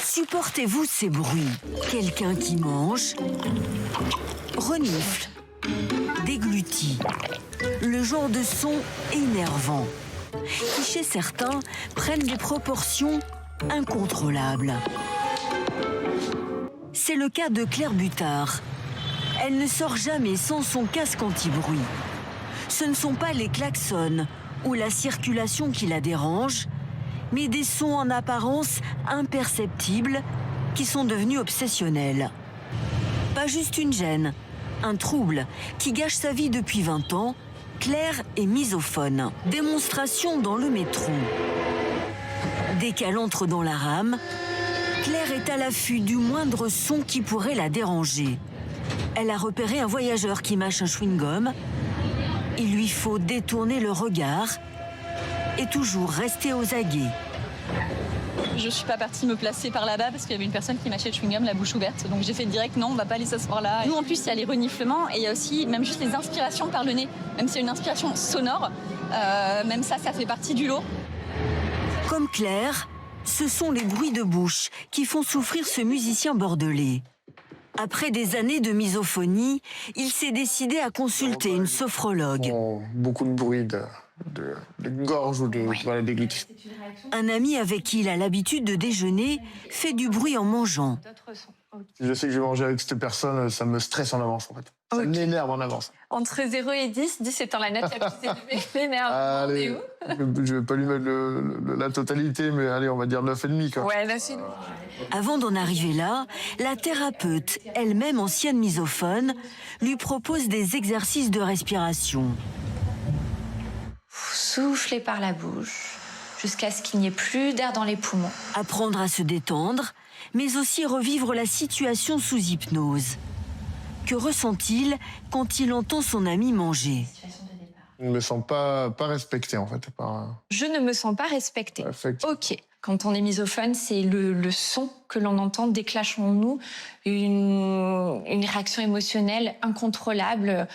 Supportez-vous ces bruits? Quelqu'un qui mange, renifle, déglutit. Le genre de son énervant, qui chez certains prennent des proportions incontrôlables. C'est le cas de Claire Butard. Elle ne sort jamais sans son casque anti-bruit. Ce ne sont pas les klaxons ou la circulation qui la dérangent, mais des sons en apparence imperceptibles qui sont devenus obsessionnels. Pas juste une gêne, un trouble qui gâche sa vie depuis 20 ans, Claire est misophone. Démonstration dans le métro. Dès qu'elle entre dans la rame, Claire est à l'affût du moindre son qui pourrait la déranger. Elle a repéré un voyageur qui mâche un chewing-gum. Il lui faut détourner le regard et toujours rester aux aguets. Je ne suis pas partie me placer par là-bas parce qu'il y avait une personne qui mâchait le chewing-gum la bouche ouverte. Donc j'ai fait direct, non, on ne va pas aller s'asseoir là. Nous, en plus, il y a les reniflements et il y a aussi même juste les inspirations par le nez. Même si c'est une inspiration sonore, même ça fait partie du lot. Comme Claire, ce sont les bruits de bouche qui font souffrir ce musicien bordelais. Après des années de misophonie, il s'est décidé à consulter une sophrologue. Beaucoup de bruit de gorge ou de déglutition. Un ami avec qui il a l'habitude de déjeuner fait du bruit en mangeant. Je sais que je vais manger avec cette personne, ça me stresse en avance en fait. Ça m'énerve en avance. Entre 0 et 10, 10 étant la note la plus élevée, l'énervement. Allez, je vais pas lui mettre la totalité, mais allez, on va dire 9,5 quoi. Ouais, 9,5. Avant d'en arriver là, la thérapeute, elle-même ancienne misophone, lui propose des exercices de respiration. Vous soufflez par la bouche jusqu'à ce qu'il n'y ait plus d'air dans les poumons. Apprendre à se détendre, mais aussi revivre la situation sous hypnose. Que ressent-il quand il entend son ami manger? Je ne me sens pas respecté en fait. Je ne me sens pas respectée. Ok. Quand on est misophone, c'est le son que l'on entend déclenche en nous une réaction émotionnelle incontrôlable,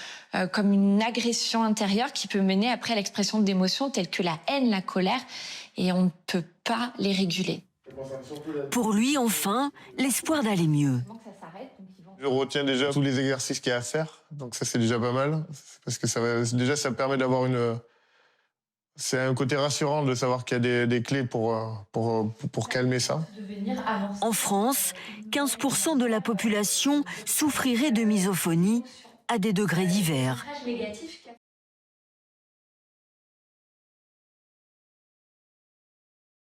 comme une agression intérieure qui peut mener après à l'expression d'émotions telles que la haine, la colère, et on ne peut pas les réguler. Pour lui, enfin, l'espoir d'aller mieux. Je retiens déjà tous les exercices qu'il y a à faire, donc ça c'est déjà pas mal, parce que ça permet d'avoir c'est un côté rassurant de savoir qu'il y a des clés pour calmer ça. En France, 15% de la population souffrirait de misophonie à des degrés divers.